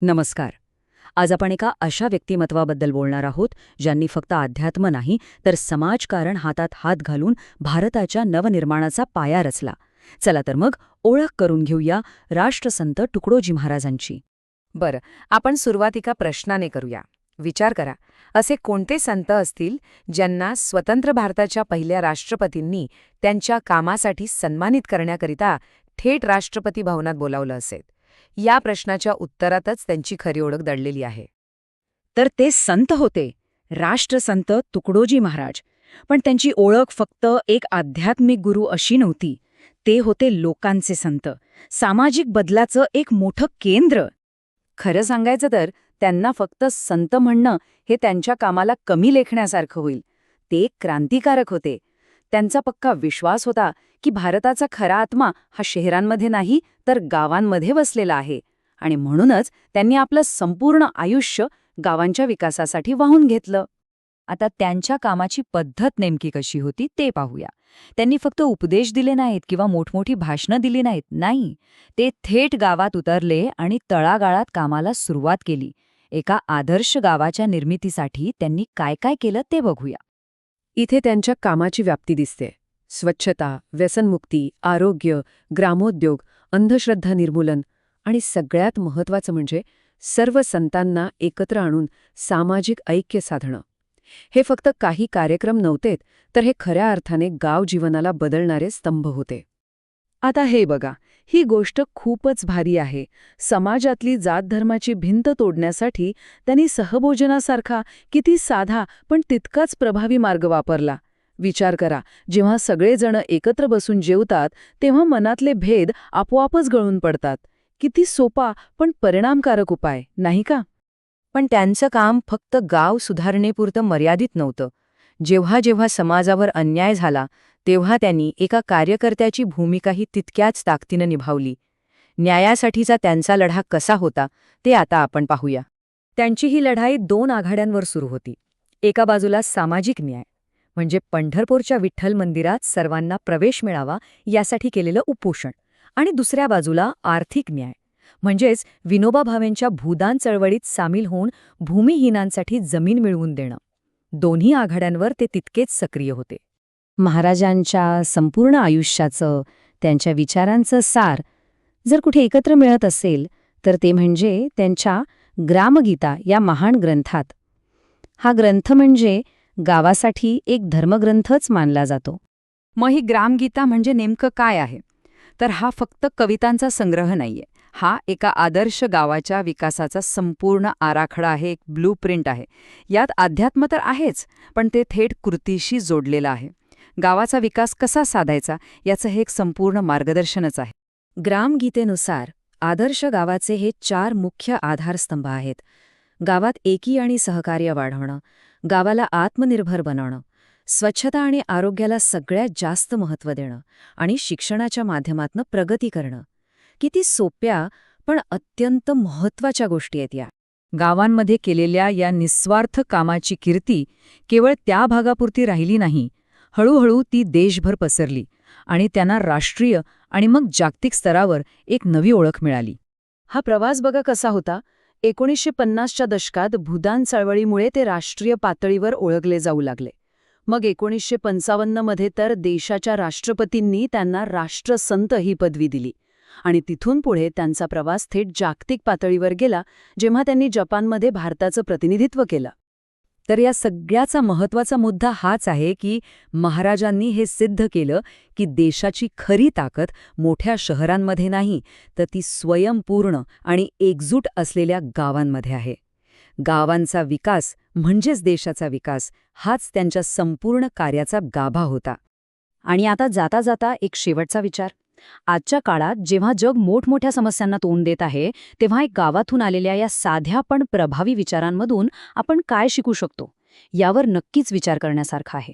नमस्कार. आज आपण एका अशा व्यक्तिमत्वाबद्दल बोलणार आहोत ज्यांनी फक्त अध्यात्म नाही तर समाजकारण हातात हात घालून भारताच्या नवनिर्माणाचा पाया रचला. चला तर मग ओळख करून घेऊया राष्ट्रसंत तुकडोजी महाराजांची. बरं, आपण सुरुवात एका प्रश्नाने करूया. विचार करा, असे कोणते संत असतील ज्यांना स्वतंत्र भारताच्या पहिल्या राष्ट्रपतींनी त्यांच्या कामासाठी सन्मानित करण्याकरिता थेट राष्ट्रपती भवनात बोलावलं असेल? या प्रश्नाच्या उत्तरातच त्यांची खरी ओळख दडलेली आहे. तर ते संत होते, राष्ट्रसंत तुकडोजी महाराज. पण त्यांची ओळख फक्त एक आध्यात्मिक गुरु अशी नव्हती. ते होते लोकांचे संत, सामाजिक बदलाचं एक मोठं केंद्र. खरं सांगायचं तर त्यांना फक्त संत म्हणणं हे त्यांच्या कामाला कमी लेखण्यासारखं होईल. ते एक क्रांतिकारक होते. त्यांचा पक्का विश्वास होता की भारताचा खरा आत्मा हा शहरांमध्ये नाही तर गावांमध्ये वसलेला आहे, आणि म्हणूनच त्यांनी आपलं संपूर्ण आयुष्य गावांच्या विकासासाठी वाहून घेतलं. आता त्यांच्या कामाची पद्धत नेमकी कशी होती ते पाहूया. त्यांनी फक्त उपदेश दिले नाहीत किंवा मोठमोठी भाषणं दिली नाहीत. नाही, ते थेट गावात उतरले आणि तळागाळात कामाला सुरुवात केली. एका आदर्श गावाच्या निर्मितीसाठी त्यांनी काय काय केलं ते बघूया. इथे त्यांच्या कामाची व्याप्ती दिसते. स्वच्छता, व्यसनमुक्ती, आरोग्य, ग्रामोद्योग, अंधश्रद्धा निर्मूलन आणि सगळ्यात महत्त्वाचं म्हणजे सर्व संतांना एकत्र आणून सामाजिक ऐक्य साधणं. हे फक्त काही कार्यक्रम नव्हतेत, तर हे खऱ्या अर्थाने गाव जीवनाला बदलणारे स्तंभ होते. आता हे बघा, ही गोष्ट खूपच भारी आहे. समाजातली जात-धर्माची भिंत तोडण्यासाठी त्यांनी सहभोजनासारखा किती साधा पण तितकाच प्रभावी मार्ग वापरला. विचार करा, जेव्हा सगळेजण एकत्र बसून जेवतात तेव्हा मनातले भेद आपोआपच गळून पडतात. किती सोपा पण परिणामकारक उपाय, नाही का? पण त्यांचं काम फक्त गाव सुधारणेपुरतं मर्यादित नव्हतं. जेव्हा जेव्हा समाजावर अन्याय झाला तेव्हा त्यांनी एका कार्यकर्त्याची भूमिकाही तितक्याच ताकदीनं निभावली. न्यायासाठीचा त्यांचा लढा कसा होता ते आता आपण पाहूया. त्यांची ही लढाई 2 आघाड्यांवर सुरू होती. एका बाजूला सामाजिक न्याय, म्हणजे पंढरपूरच्या विठ्ठल मंदिरात सर्वांना प्रवेश मिळावा यासाठी केलेलं उपोषण, आणि दुसऱ्या बाजूला आर्थिक न्याय, म्हणजेच विनोबा भावेंच्या भूदान चळवळीत सामील होऊन भूमिहीनांसाठी जमीन मिळवून देणं. दोन्ही आघाड्यांवर ते तितकेच सक्रिय होते. महाराजांच्या संपूर्ण आयुष्याचं, त्यांच्या विचारांचं सार जर कुठे एकत्र मिळत असेल तर ते म्हणजे त्यांच्या ग्रामगीता या महान ग्रंथात. हा ग्रंथ म्हणजे गावासाठी एक धर्मग्रंथच मानला जातो. मग ही ग्रामगीता म्हणजे नेमकं काय आहे? तर हा फक्त कवितांचा संग्रह नाहीये. हा एका आदर्श गावाच्या विकासाचा संपूर्ण आराखडा आहे, एक ब्लूप्रिंट आहे. यात अध्यात्म तर आहेच, पण ते थेट कृतीशी जोडलेलं आहे. गावाचा विकास कसा साधायचा याचं हे एक संपूर्ण मार्गदर्शनच आहे. ग्रामगीतेनुसार आदर्श गावाचे हे 4 मुख्य आधारस्तंभ आहेत. गावात एकी आणि सहकार्य वाढवणं, गावाला आत्मनिर्भर बनवणं, स्वच्छता आणि आरोग्याला सगळ्यात जास्त महत्त्व देणं, आणि शिक्षणाच्या माध्यमातून प्रगती करणं. किती सोप्या पण अत्यंत महत्त्वाच्या गोष्टी आहेत या. गावांमध्ये केलेल्या या निस्वार्थ कामाची कीर्ती केवळ त्या भागापुरती राहिली नाही. हळूहळू ती देशभर पसरली आणि त्यांना राष्ट्रीय आणि मग जागतिक स्तरावर एक नवी ओळख मिळाली. हा प्रवास बघा कसा होता. 1950च्या दशकात भूदान चळवळीमुळे ते राष्ट्रीय पातळीवर ओळखले जाऊ लागले. मग 1955 मध्ये तर देशाच्या राष्ट्रपतींनी त्यांना राष्ट्रसंत ही पदवी दिली. आणि तिथून पुढे त्यांचा प्रवास थेट जागतिक पातळीवर गेला, जेव्हा त्यांनी जपानमध्ये भारताचं प्रतिनिधित्व केलं. तर या सगळ्याचा महत्त्वाचा मुद्दा हाच आहे की महाराजांनी हे सिद्ध केलं की देशाची खरी ताकद मोठ्या शहरांमध्ये नाही, तर ती स्वयंपूर्ण आणि एकजूट असलेल्या गावांमध्ये आहे. गावांचा विकास म्हणजेच देशाचा विकास, हाच त्यांच्या संपूर्ण कार्याचा गाभा होता. आणि आता जाता जाता एक शेवटचा विचार. आजच्या काळात जेव्हा जग मोठमोठ्या समस्यांना तोंड देत आहे, तेव्हा एक गावातून आलेल्या या साध्या पण प्रभावी विचारांमधून आपण काय शिकू शकतो यावर नक्कीच विचार करण्यासारखा आहे.